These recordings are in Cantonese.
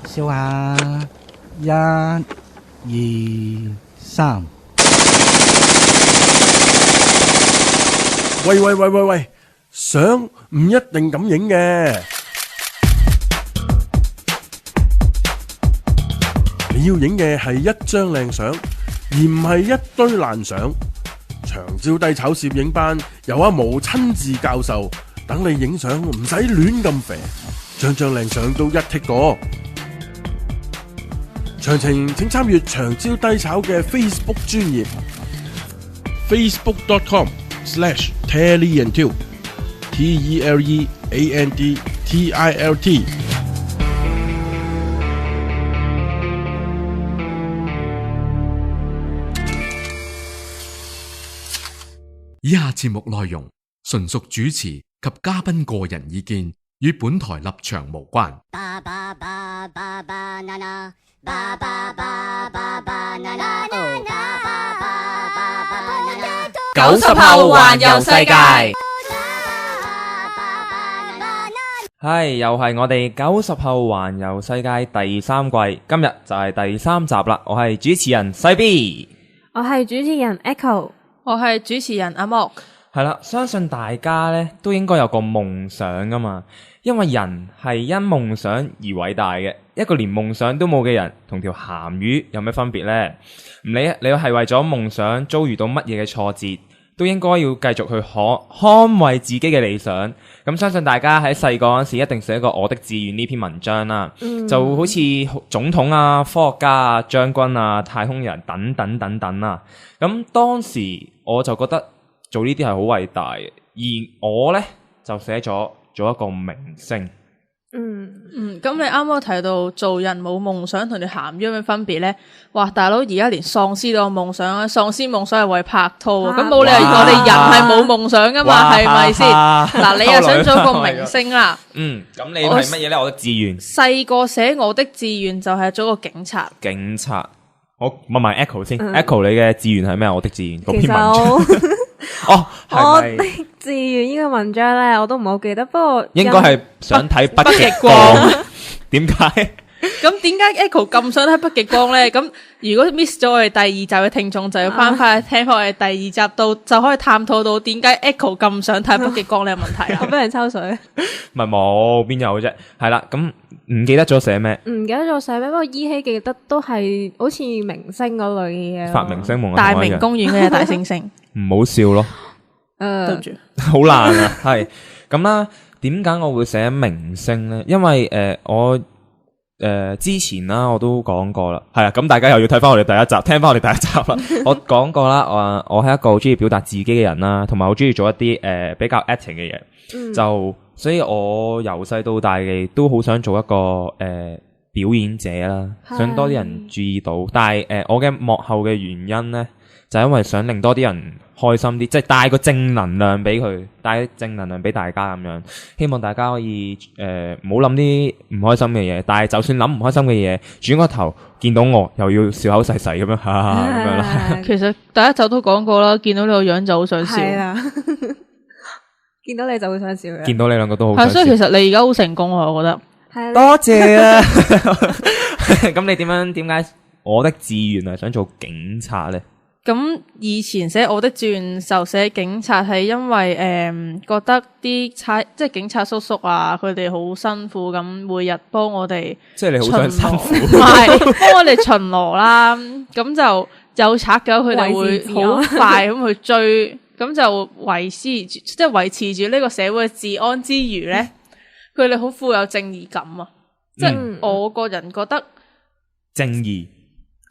笑下，一、二、三。喂，相唔一定咁影嘅，你要影嘅係一張靚相，而唔係一堆爛相。長招低炒攝影班由阿毛親自教授，等你影相唔使亂咁肥，張靚相都一剔過。詳情請參閱長招低炒嘅 Facebook 專頁 facebook.com/TeleandTilt TELEANDTILT。以下節目內容純屬主持及嘉賓個人意見，與本台立場無關。90後環遊世界，係又係我哋90後環遊世界第3季，今日就係第3集啦。我係主持人細 B， 我係主持人 Echo， 我係主持人阿莫。係啦，相信大家咧都應該有個夢想噶嘛，因為人係因夢想而偉大嘅。一個連夢想都冇嘅人，同條鹹魚有咩分別呢？唔理你係為咗夢想遭遇到乜嘢嘅挫折，都應該要繼續去捍衛自己嘅理想。咁相信大家喺細個嗰時一定寫過《我的志願》呢篇文章啦，就好似總統啊、科學家啊、將軍啊、太空人等等等等啊。咁當時我就覺得做呢啲係好偉大嘅，而我呢，就寫咗做一個明星。咁你啱啱提到做人冇夢想同條鹹魚有咩分別呢？哇，大佬而家連喪屍都有夢想啊！喪屍夢想係為拍拖啊，咁冇理由我哋人係冇夢想噶嘛？係咪先？嗱，你又想做個明星啦？咁你係乜嘢呢？我的志願細個寫我的志願就係做個警察。警察，我問埋 Echo 先。Echo 你嘅志願係咩？我的志願嗰篇文章。我的志願呢個文章咧，我都唔好記得，不過應該係想睇北極光。點解？咁點解 Echo 咁想睇北極光咧？咁如果 miss 咗我哋第2集嘅聽眾，就要翻去聽翻我哋第2集到，就可以探討到點解 Echo 咁想睇北極光呢個問題啦。我俾人抽水，咪冇邊有啫？係啦，咁唔記得咗寫咩？唔記得咗寫咩？不過依稀記得都係好似明星嗰類嘅嘢。發明星夢，大明公園嘅大猩猩，唔好笑咯。對唔住，好難啊。係咁啦，點解我會寫明星咧？因為我之前啦，我都講過啦，係啊，咁大家又要睇翻我哋第一集，聽翻我哋第一集啦。我講過啦，我係一個好中意表達自己嘅人啦，同埋好中意做一啲比較 acting 嘅嘢，就所以我由細到大嘅都好想做一個表演者啦，想多啲人注意到。但係我嘅幕後嘅原因咧，就係因為想令多啲人開心啲，即係帶個正能量俾佢，帶正能量俾大家咁樣。希望大家可以唔好諗啲唔開心嘅嘢，但係就算諗唔開心嘅嘢，轉個頭見到我又要笑口噬噬咁樣，咁樣啦。其實第一集都講過啦，見到你個樣就好想笑。係啊，見到你就會想笑嘅。見到你兩個都好想笑。所以其實你而家好成功啊，我覺得。係多謝啊！咁你點解我的志願係想做警察咧？咁以前寫我的志願就寫警察，係因為覺得啲即係警察叔叔啊，佢哋好辛苦咁，每日幫我哋，即係你好想辛苦，唔係幫我哋巡邏啦。咁就有賊嘅，佢哋會好快咁去追，咁就維持住呢個社會嘅治安之餘咧，佢哋好富有正義感啊！即係我個人覺得正義。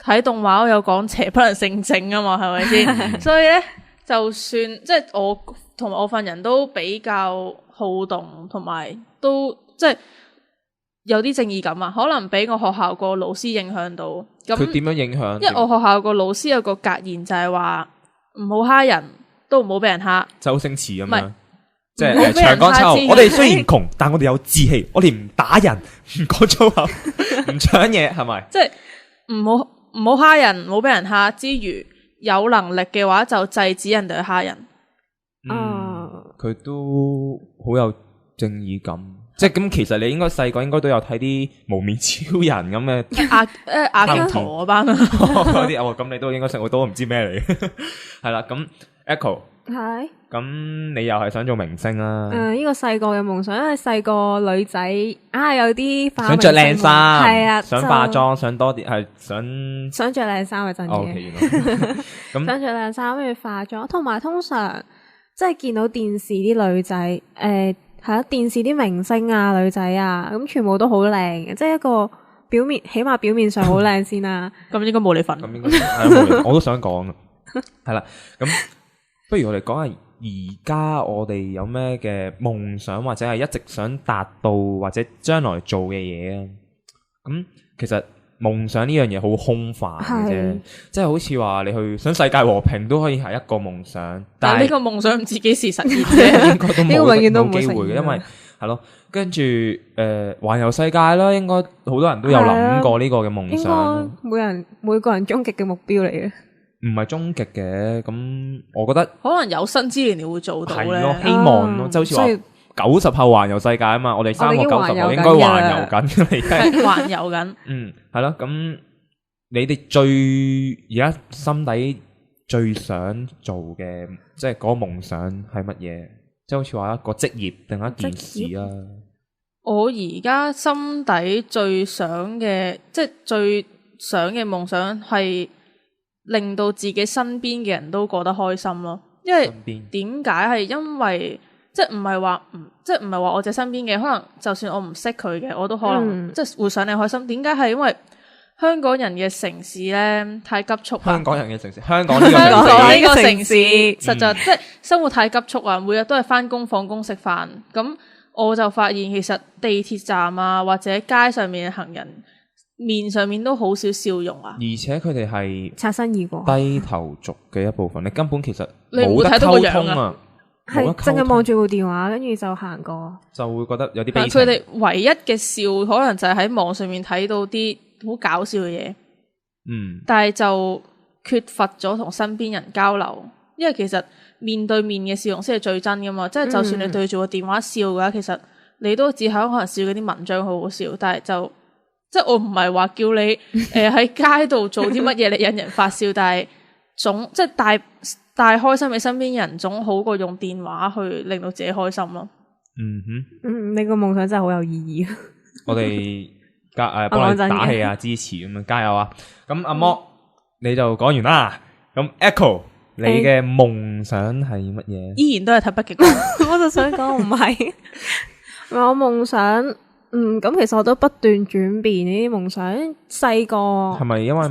睇動畫有講邪不能勝正啊嘛，係咪先？所以咧，就算即係我同埋我份人都比較好動，同埋都即係有啲正義感啊。可能俾我學校個老師影響到。咁佢點樣影響？因為我學校個老師有個格言就係話唔好蝦人，都唔好俾人蝦。周星馳咁樣。唔係即係長江秋，我哋雖然窮，但我哋有志氣，我哋唔打人，唔講粗口，唔搶嘢，係咪？即係唔好蝦人，唔好俾人蝦之餘，有能力嘅話就制止人哋去蝦人。佢都好有正義感。即係咁，其實你應該細個應該都有睇啲無面超人咁嘅阿基圖嗰班啊，嗰啲哦，咁你都應該識，我都唔知咩嚟。係啦，咁 Echo，係。咁你又係想做明星啦？呢個細個嘅夢想，因為細個女仔有啲化想着靚衫，係啊，想化妝，想多啲，係想着靚衫係真嘅。OK，原來咁想着靚衫跟住化妝，同埋通常即係見到電視啲女仔，係啊，電視啲明星啊、女仔啊，咁全部都好靚嘅，即係一個表面，起碼表面上好靚先啦。咁應該冇你份。咁應該係我都想講，係啦。咁不如我哋講下而家我哋有咩嘅夢想，或者係一直想達到或者將來做嘅嘢啊。咁其實夢想呢樣嘢好空泛嘅啫，即係好似話你去想世界和平都可以係一個夢想，但係呢個夢想唔知幾時實現啫，應該都冇機會嘅，因為係咯，跟住環遊世界啦，應該好多人都有諗過呢個嘅夢想。應該每個人終極嘅目標嚟嘅，唔係終極嘅，咁我覺得可能有生之年你會做到咧，係咯，希望咯，就好似話90後環遊世界啊嘛，我哋3個90後應該環遊緊，環遊緊。係咯，咁你哋而家心底最想做嘅，即係嗰個夢想係乜嘢？即係好似話一個職業定一件事啦。我而家心底最想嘅，即係最想嘅夢想係令到自己身邊嘅人都過得開心咯。因為點解係因為即係唔係話我哋身邊嘅，可能就算我唔識佢嘅，我都可能即係會想你開心。點解係因為香港人嘅城市咧太急促啊！香港人嘅城市，香港呢個城市實在即係生活太急促啊！每日都係返工放工食飯，咁我就發現其實地鐵站啊或者街上面嘅行人面上面都好少笑容啊！而且佢哋係擦身而過低頭族嘅一部分，你根本其實你唔會睇到個樣啊！係淨係望住部電話，跟住就行過，就會覺得有啲悲情。佢哋唯一嘅笑，可能就係喺網上面睇到啲好搞笑嘅嘢。但係就缺乏咗同身邊人交流，因為其實面對面嘅笑容先係最真噶嘛。即係就算你對住個電話笑嘅話，其實你都只係可能笑嗰啲文章好好笑，但係就即係我唔係話叫你喺街度做啲乜嘢嚟引人發笑，但係總即係帶開心俾身邊人總好過用電話去令到自己開心咯。你個夢想真係好有意義。我哋幫你打氣啊，支持咁樣，加油啊！咁阿莫你就講完啦。咁 Echo 你嘅夢想係乜嘢？依然都係睇北極光。我就想講唔係，我夢想咁其實我都不斷轉變呢啲夢想。細個係咪因為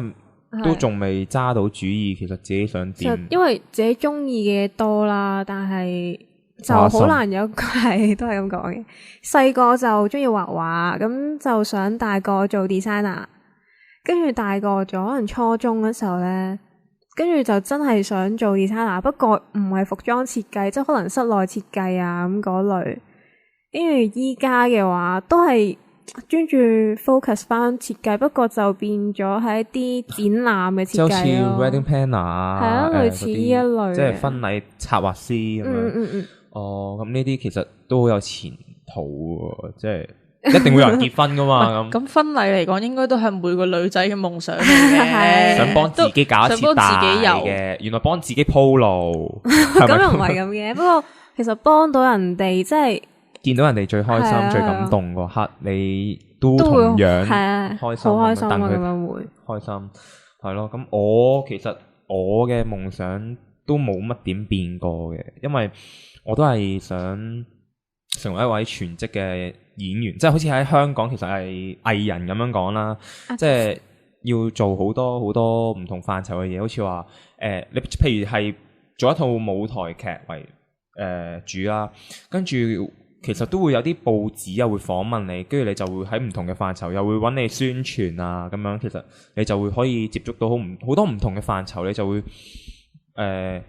都仲未揸到主意，其實自己想點？因為自己中意嘅多啦，但係就好難有係都係咁講嘅。細個就中意畫畫，咁就想大個做 designer。跟住大個咗，可能初中嗰時候咧，跟住就真係想做 designer，不過唔係服裝設計，即係可能室內設計啊咁嗰類。跟住依家嘅話，都係專注 focus 翻設計，不過就變咗係一啲展覽嘅設計咯。就似 wedding planner 啊，係啊，類似呢一類，即係婚禮策劃師咁樣。哦，咁呢啲其實都好有前途喎，即係一定會有人結婚噶嘛。咁婚禮嚟講，應該都係每個女仔嘅夢想嚟嘅。想幫自己搞一次大嘅，原來幫自己鋪路。咁又唔係咁嘅，不過其實幫到人哋，即係見到人哋最開心、最感動嗰刻，你都同樣開心，好開心啊！咁樣會開心係咯。咁其實我嘅夢想都冇乜點變過嘅，因為我都係想成為一位全職嘅演員，即係好似喺香港其實係藝人咁樣講啦，即係要做好多好多唔同範疇嘅嘢，好似話你譬如係做一套舞台劇為主啦，跟住其實都會有啲報紙啊會訪問你，跟住你就會喺唔同嘅範疇又會揾你宣傳啊咁樣，其實你就會可以接觸到好多唔同嘅範疇，你就會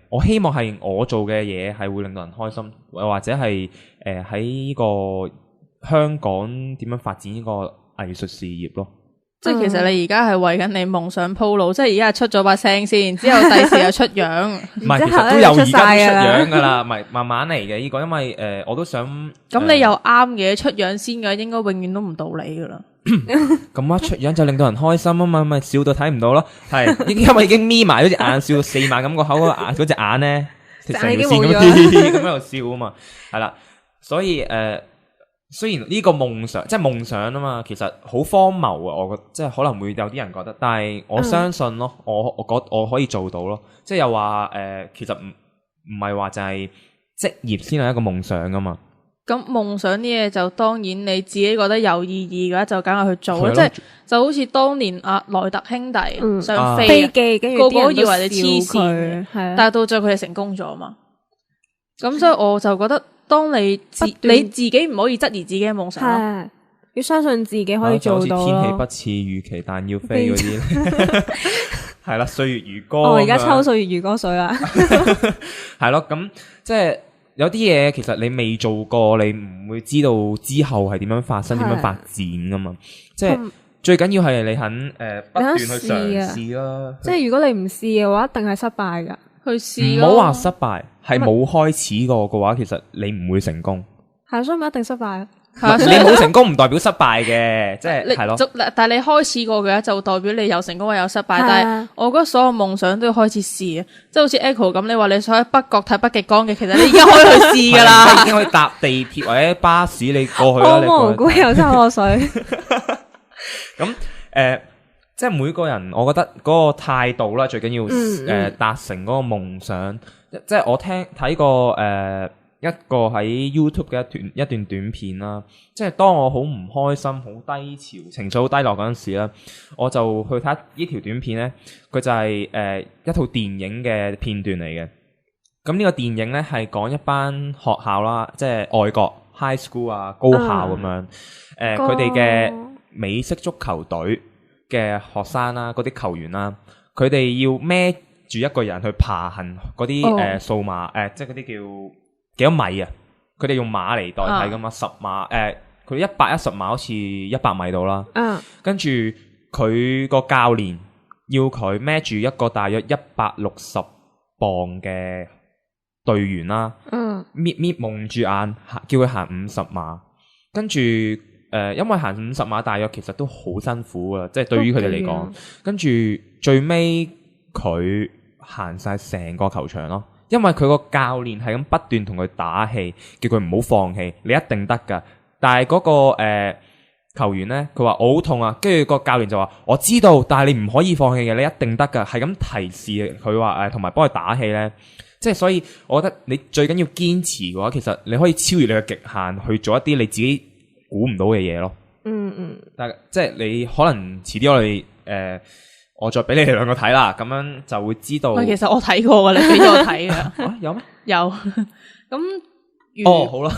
我希望係我做嘅嘢係會令到人開心，或者係喺呢個香港點樣發展呢個藝術事業咯。即係其實你而家係為緊你夢想鋪路，即係而家係出咗把聲先，之後第時又出樣。唔係，其實都有而家都出樣噶啦，唔係慢慢嚟嘅呢個，因為我都想咁你又啱嘅，出樣先嘅，應該永遠都唔到你噶啦。咁一出樣就令到人開心啊嘛，咪笑到睇唔到咯。係，因為已經眯埋嗰隻眼，笑到4萬咁個口嗰隻眼咧，成條線咁喺度笑啊嘛。係啦，所以雖然呢個夢想即係夢想啊嘛，其實好荒謬啊，我覺得即係可能會有啲人覺得，但係我相信咯，我可以做到咯。即係又話其實唔係話就係職業先係一個夢想噶嘛。咁夢想啲嘢就當然你自己覺得有意義嘅話，就梗係去做啦。即係就好似當年阿萊特兄弟上飛機，跟住個個都以為你黐線，係，但係到最後佢哋成功咗嘛。咁所以我就覺得，當你自己唔可以質疑自己嘅夢想咯，要相信自己可以做到咯。天氣不似預期，但要飛嗰啲，係啦，歲月如歌。我而家抽歲月如歌水啦。係咯，咁即係有啲嘢其實你未做過，你唔會知道之後係點樣發生、點樣發展噶嘛。即係最緊要係你肯不斷去嘗試啦。即係如果你唔試嘅話，一定係失敗噶。去試唔好話失敗，係冇開始過嘅話，其實你唔會成功。係，所以咪一定失敗。你冇成功唔代表失敗嘅，即係係咯。但係你開始過嘅話，就代表你有成功或有失敗。但係我覺得所有夢想都要開始試啊，即係好似 Echo 咁，你話你想喺北角睇北極光嘅，其實你已經可以去試噶啦，已經可以搭地鐵或者巴士你過去啦。好無辜又抽我水。咁即係每個人，我覺得嗰個態度啦，最緊要達成嗰個夢想。即係我睇過一個喺 YouTube 嘅一段短片啦。即係當我好唔開心、好低潮、情緒好低落嗰陣時咧，我就去睇呢條短片咧。佢就係一套電影嘅片段嚟嘅。咁呢個電影咧係講一班學校啦，即係外國 high school 啊、高校咁樣。佢哋嘅美式足球隊嘅學生啦，嗰啲球員啦，佢哋要孭住一個人去爬行嗰啲數碼即係嗰啲叫幾多米啊？佢哋用馬嚟代替噶嘛，10碼佢110碼好似100米度啦。跟住佢個教練要佢孭住一個大約160磅嘅隊員啦，蒙住眼叫佢行50碼，跟住因為行50碼大約其實都好辛苦噶，即係對於佢哋嚟講。跟住最尾佢行晒成個球場咯，因為佢個教練係咁不斷同佢打氣，叫佢唔好放棄，你一定得噶。但係嗰個球員咧，佢話我好痛啊，跟住個教練就話我知道，但係你唔可以放棄嘅，你一定得噶，係咁提示佢話同埋幫佢打氣咧。即係所以，我覺得你最緊要堅持嘅話，其實你可以超越你嘅極限去做一啲你自己估唔到嘅嘢咯。但係即係你可能遲啲我再俾你哋兩個睇啦，咁樣就會知道。其實我睇過噶，你俾咗我睇噶。有咩？有。咁好啦，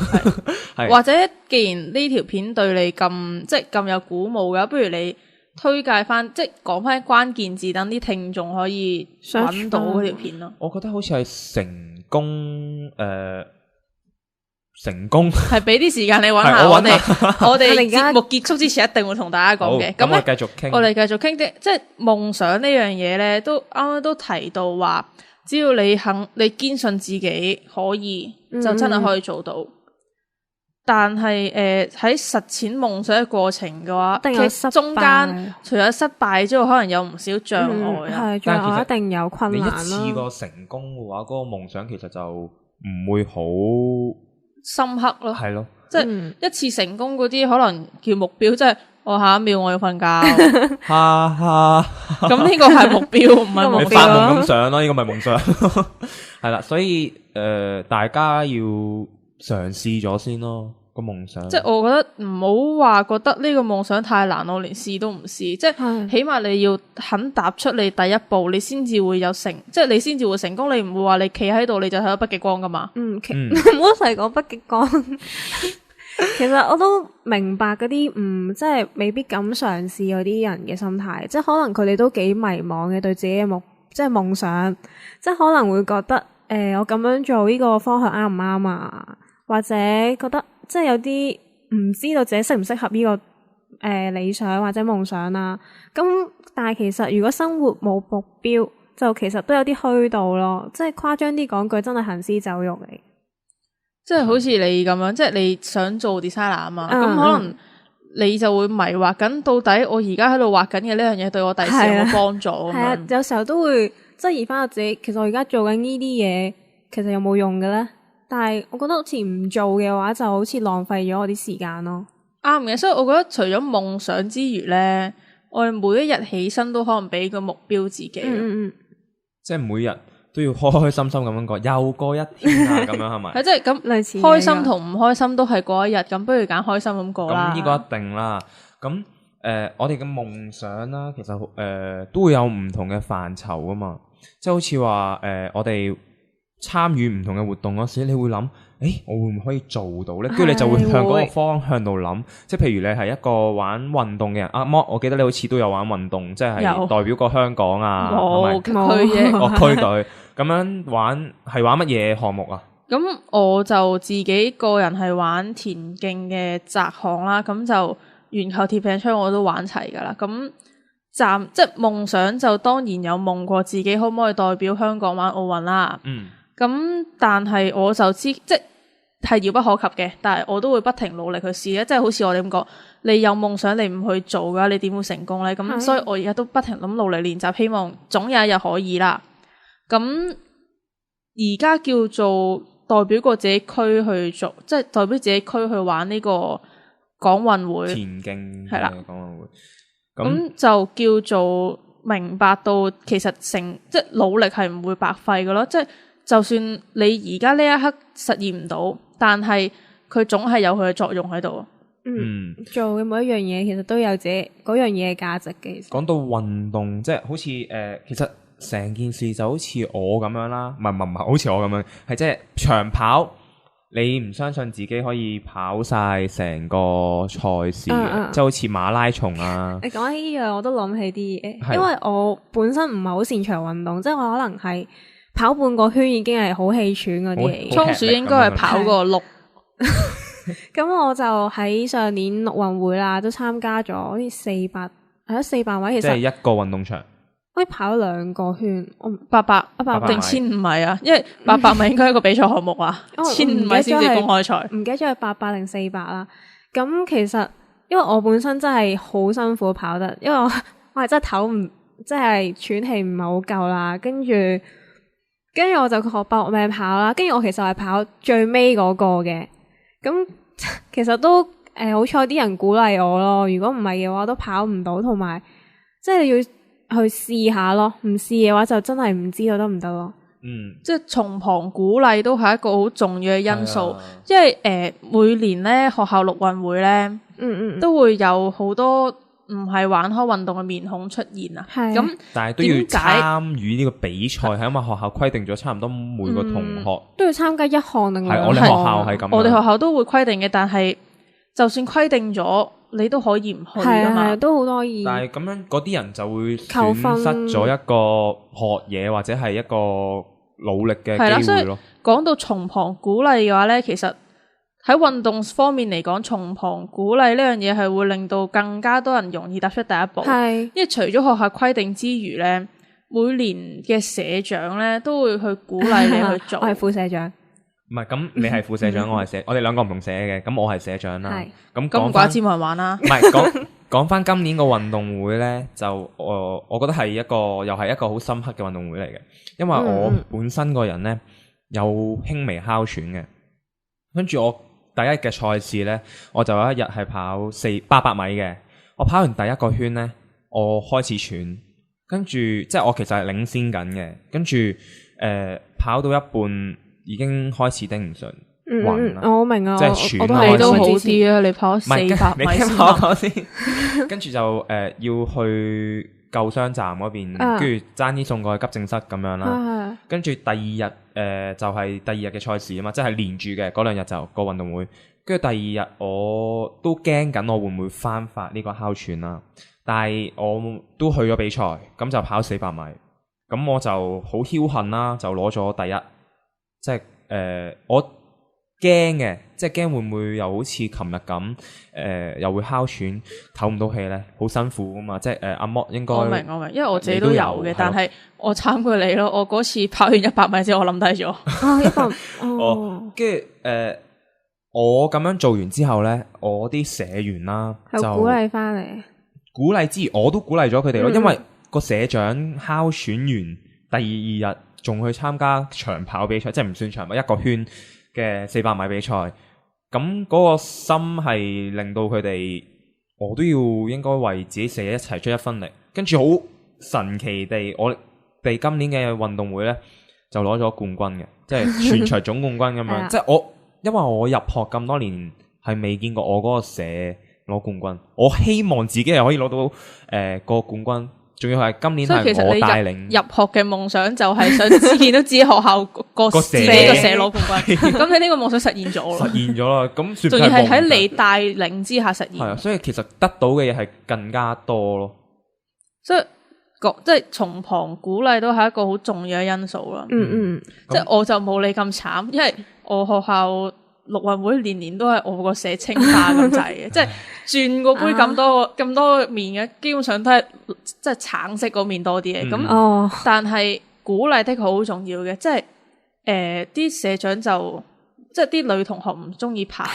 係。或者既然呢條片對你咁有鼓舞嘅，不如你推介翻，即係講翻關鍵字，等啲聽眾可以揾到嗰條片咯。我覺得好似係成功係俾啲時間你揾下。我哋節目結束之前一定會同大家講嘅。咁我繼續傾。我哋繼續傾即係夢想呢樣嘢咧，都啱啱都提到話，只要你堅信自己可以，就真係可以做到。但係喺實踐夢想嘅過程嘅話，其實中間除咗失敗之外，可能有唔少障礙啊。係，障礙一定有困難咯。你一次過成功嘅話，嗰個夢想其實就唔會好深刻咯。係咯，即係一次成功嗰啲，可能叫目標，即係我下一秒我要瞓覺。哈哈，咁呢個係目標，唔係目標。你發夢咁想咯，呢個咪夢想。係啦，所以大家要嘗試咗先咯，個夢想。即係我覺得唔好話覺得呢個夢想太難，我連試都唔試。即係起碼你要肯踏出你第一步，你先至會有即係你先至會成功。你唔會話你企喺度你就睇到北極光噶嘛？唔好成日講北極光。其實我都明白嗰啲即係未必敢嘗試嗰啲人嘅心態，即係可能佢哋都幾迷茫嘅對自己嘅即係夢想，即係可能會覺得我咁樣做呢個方向啱唔啱啊？或者覺得即係有啲唔知道自己適唔適合呢個理想或者夢想啦。咁但係其實如果生活冇目標，就其實都有啲虛度咯。即係誇張啲講句，真係行屍走肉嚟。即係好似你咁樣，即係你想做 designer 啊嘛，咁可能你就會迷惑緊，到底我而家喺度畫緊嘅呢樣嘢對我第時有冇幫助咁樣？係啊，有時候都會質疑翻我自己，其實我而家做緊呢啲嘢，其實有冇用嘅咧？但係我覺得好似唔做嘅話，就好似浪費咗我啲時間咯。啱嘅，所以我覺得除咗夢想之餘咧，我哋每一日起身都可能俾個目標自己。即係每日都要開開心心咁樣過，又過一天啊，咁樣係咪？係即係咁類似開心同唔開心都係過一日，咁不如揀開心咁過啦。咁呢個一定啦。咁我哋嘅夢想啦，其實都會有唔同嘅範疇啊嘛。即係好似話我哋參與唔同嘅活動嗰時，你會諗，我會唔會可以做到咧？跟住你就會向嗰個方向度諗。即係譬如你係一個玩運動嘅人，我記得你好似都有玩運動，即係代表過香港啊，冇區嘅區隊咁樣玩，係玩乜嘢項目啊？咁我就自己個人係玩田徑嘅擲項啦，咁就鉛球、鐵餅槍我都玩齊噶啦。咁即係夢想就當然有夢過自己可唔可以代表香港玩奧運啦。咁但係我就知即係遙不可及嘅，但係我都會不停努力去試咧。即係好似我哋咁講，你有夢想你唔去做嘅話，你點會成功咧？咁所以我而家都不停咁努力練習，希望總有一日可以啦。咁而家叫做代表過自己區去做，即係代表自己區去玩呢個港運會田徑係啦，港運會咁就叫做明白到其實即係努力係唔會白費嘅咯。即係就算你而家呢一刻實現唔到，但係佢總係有佢嘅作用喺度。做嘅每一樣嘢其實都有自己嗰樣嘢嘅價值嘅。講到運動，即係好似其實成件事就好似我咁樣啦，唔係好似我咁樣，係即係長跑，你唔相信自己可以跑晒成個賽事嘅，即係好似馬拉松啊。你講起呢樣，我都諗起啲嘢，因為我本身唔係好擅長運動，即係我可能係跑半個圈已經係好氣喘嗰啲嚟。倉鼠應該係跑個6。咁我就喺上年陸運會啦，都參加咗好似400位，其實即係一個運動場。可以跑2個圈，800定1500米啊？因為800米應該係一個比賽項目啊，1500米先至公開賽。唔記得咗係800定400啦。咁其實因為我本身真係好辛苦跑得，因為我係真係唞唔，即係喘氣唔係好夠啦。跟住我就學搏命跑啦。跟住我其實係跑最尾嗰個嘅。咁其實都好彩啲人鼓勵我咯。如果唔係嘅話，都跑唔到，同埋即係要去試下咯，唔試嘅話就真係唔知道得唔得咯。即係從旁鼓勵都係一個好重要嘅因素，因為每年咧學校陸運會咧，都會有好多唔係玩開運動嘅面孔出現啊。咁但係都要參與呢個比賽，係因為學校規定咗差唔多每個同學都要參加一項定係我哋學校係咁，我哋學校都會規定嘅，但係就算規定咗，你都可以唔去噶嘛，都好多意。但係咁樣嗰啲人就會損失咗一個學嘢或者係一個努力嘅機會咯。講到從旁鼓勵嘅話咧，其實喺運動方面嚟講，從旁鼓勵呢樣嘢係會令到更加多人容易踏出第一步。因為除咗學校規定之餘咧，每年嘅社長咧都會去鼓勵你去做。我係副社長。唔係，咁你係副社長，我係社，我哋兩個唔同社嘅，咁我係社長啦。咁唔怪之冇人玩啦。唔係講翻今年個運動會咧，就我覺得係又係一個好深刻嘅運動會嚟嘅，因為我本身個人咧有輕微哮喘嘅，跟住我第一日嘅賽事咧，我就有一日係跑800米嘅，我跑完第一個圈咧，我開始喘，跟住即係我其實係領先緊嘅，跟住跑到一半。已經開始頂唔順，暈啦。我明啊，即係喘啦。你都好啲啊！你跑400米先。跑先，跟住就要去救傷站嗰邊，跟住爭啲送過去急症室咁樣啦。跟住第二日就係第二日嘅賽事啊嘛，即係連住嘅嗰2日就個運動會。跟住第二日我都驚緊我會唔會翻發呢個哮喘啦，但係我都去咗比賽，咁就跑400米，咁我就好僥倖啦，就攞咗第一。即係我驚嘅，即係驚會唔會又好似琴日咁又會哮喘，唞唔到氣咧，好辛苦噶嘛。即係阿莫應該我明，因為我自己都有嘅，有但係我慘過你咯。我嗰次跑完100米之後，我冧低咗。啊，100跟住我咁樣做完之後咧，我啲社員啦就係鼓勵翻嚟，鼓勵之餘，我都鼓勵咗佢哋咯，因為個社長哮喘完第二日仲去參加長跑比賽，即係唔算長跑，一個圈嘅400米比賽。咁嗰個心係令到佢哋，我都要應該為自己社一齊出一分力。跟住好神奇地，我哋今年嘅運動會咧就攞咗冠軍嘅，即係全場總冠軍咁樣。即係因為我入學咁多年係未見過我嗰個社攞冠軍，我希望自己係可以攞到個冠軍，仲要係今年係我帶領。入學嘅夢想就係想見到自己學校個自己個社攞冠軍，咁你呢個夢想實現咗咯，實現咗啦。咁仲要係喺你帶領之下實現。係啊，所以其實得到嘅嘢係更加多咯。所以即係從旁鼓勵都係一個好重要嘅因素啦。即係我就冇你咁慘，因為我學校陸運會年年都係我個社青化咁滯嘅，即係轉個杯咁多面嘅，基本上都係即係橙色嗰面多啲嘅。咁但係鼓勵的確好重要嘅，即係啲社長就即係啲女同學唔中意跑，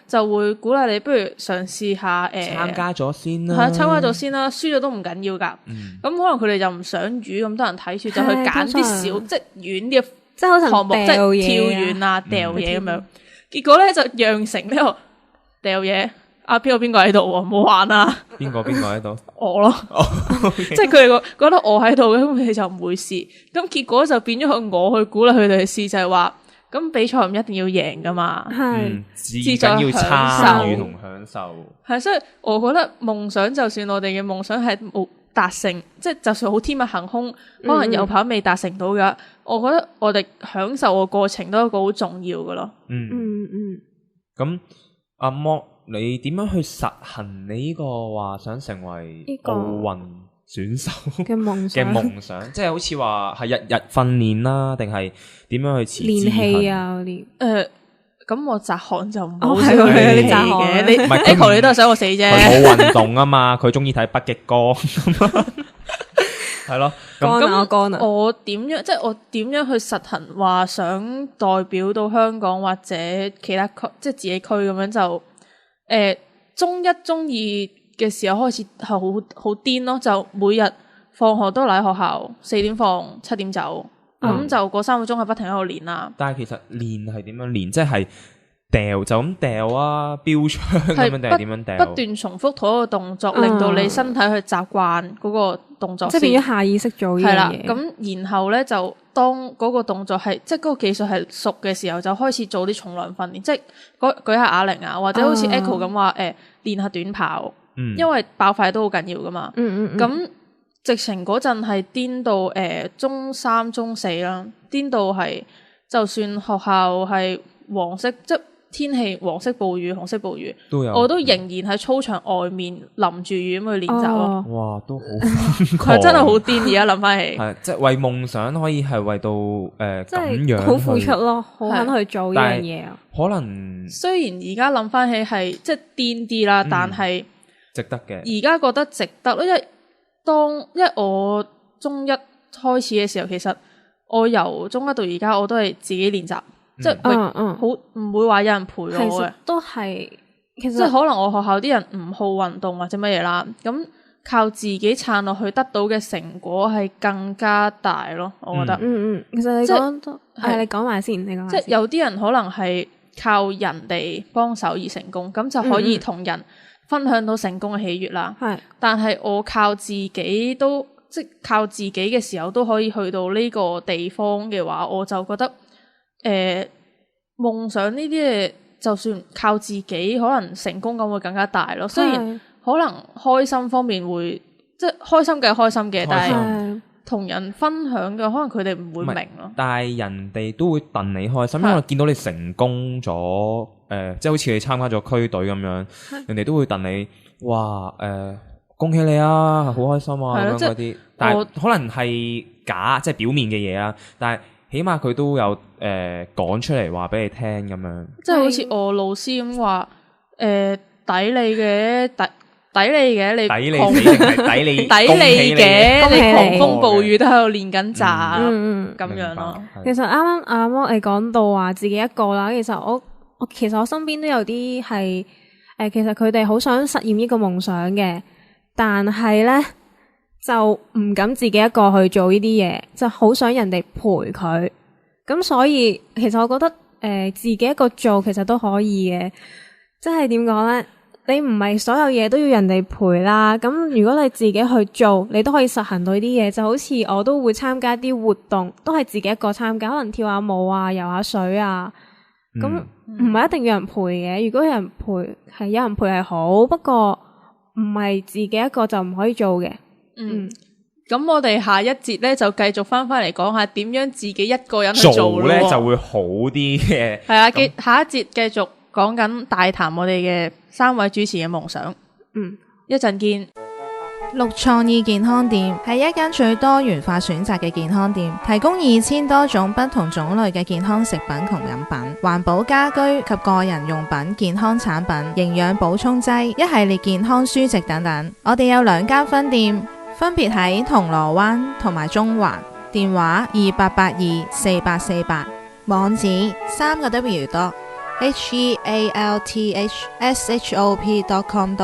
就會鼓勵你不如嘗試下參加咗先啦，參加咗先啦，輸咗都唔緊要㗎。咁可能佢哋就唔想與咁多人睇住，就去揀啲小即係遠啲嘅即係項目，即係跳遠啊、掉嘢咁樣。結果咧就釀成呢個掉嘢，邊個喺度喎？唔好玩啊！邊個喺度？我咯，即係佢哋覺得我喺度嘅，咁佢哋就唔會試。咁結果就變咗我去鼓勵佢哋去試，就係話咁比賽唔一定要贏噶嘛，至緊要參與同享受。係，所以我覺得夢想，就算我哋嘅夢想係冇達成，即係就算好天馬行空，可能有排未達成到嘅，我覺得我哋享受個過程都係一個好重要嘅咯。咁阿莫，你點樣去實行你呢個話想成為奧運選手嘅夢想？即係好似話係日日訓練啦，定係點樣去持之以恆？練氣啊嗰啲。咁我擲汗就唔好係你擲汗，你 Echo 你都係想我死啫。佢冇運動啊嘛，佢中意睇北極光，係咯。乾啊！我點樣去實行話想代表到香港或者其他區，即係自己區咁樣就中一中二嘅時候開始係好癲咯，就每日放學都嚟學校，4點放7點走。咁就嗰3個鐘係不停喺度練啦。但係其實練係點樣練？即係掉就咁掉啊，標槍咁樣定係點樣掉？不斷重複同一個動作，令到你身體去習慣嗰個動作，即係變咗下意識做呢樣嘢。係啦，咁然後咧就當嗰個動作係即係嗰個技術係熟嘅時候，就開始做啲重量訓練，即係舉下啞鈴啊，或者好似 Echo 咁話練下短跑，因為爆快都好緊要噶嘛。咁直情嗰陣係癲到中3、中4啦，癲到係就算學校係黃色，即係天氣黃色暴雨、紅色暴雨，我都仍然喺操場外面淋住雨咁去練習咯。哇，都好佢真係好癲！而家諗翻起，係即係為夢想可以係為到咁樣好付出咯，好肯去做呢樣嘢啊。可能雖然而家諗翻起係即係癲啲啦，但係值得嘅。而家覺得值得咯，因為我中一開始嘅時候，其實我由中一到而家，我都係自己練習，即係好唔會話有人陪我嘅。都係，其實即係可能我學校啲人唔好運動或者乜嘢啦，咁靠自己撐落去得到嘅成果係更加大咯，我覺得。其實你講你講埋先，你講。即係有啲人可能係靠人哋幫手而成功，咁就可以同人分享到成功嘅喜悅啦，但係我靠自己即係靠自己嘅時候都可以去到呢個地方嘅話，我就覺得夢想呢啲嘢，就算靠自己，可能成功感會更加大咯。雖然可能開心方面會即係開心嘅開心嘅，但係同人分享嘅可能佢哋唔會明咯。但係人哋都會戥你開心，因為見到你成功咗。即係好似你參加咗區隊咁樣，人哋都會戥你，哇！恭喜你啊，好開心啊咁樣嗰啲。但係可能係假，即係表面嘅嘢啦。但係起碼佢都有講出嚟話俾你聽咁樣。即係好似我老師咁話，抵你嘅，抵你嘅，你抵你狂死定係抵你抵你嘅，恭喜你你狂風暴雨都喺度練緊咋咁明白樣咯。其實啱啱阿摩你講到話自己一個啦，其實我身邊都有啲係其實佢哋好想實現呢個夢想嘅，但係咧就唔敢自己一個去做呢啲嘢，就好想人哋陪佢。咁所以其實我覺得自己一個做其實都可以嘅，即係點講咧？你唔係所有嘢都要人哋陪啦，咁如果你自己去做，你都可以實行到呢啲嘢。就好似我都會參加啲活動，都係自己一個參加，可能跳下舞啊、游下水啊，咁唔係一定要人陪嘅。如果有人陪，係有人陪係好，不過唔係自己一個就唔可以做嘅。咁我哋下一節咧就繼續翻嚟講下點樣自己一個人去做咧咯，就會好啲嘅。係啊，下一節繼續講緊大談我哋嘅3位主持嘅夢想。一陣見。綠創意健康店係一間最多元化選擇嘅健康店，提供2000多種不同種類嘅健康食品同飲品、環保家居及個人用品、健康產品、營養補充劑、一系列健康書籍等等。我哋有2間分店，分別喺銅鑼灣同埋中環，電話28824848，網址3個 W.healthshop.com。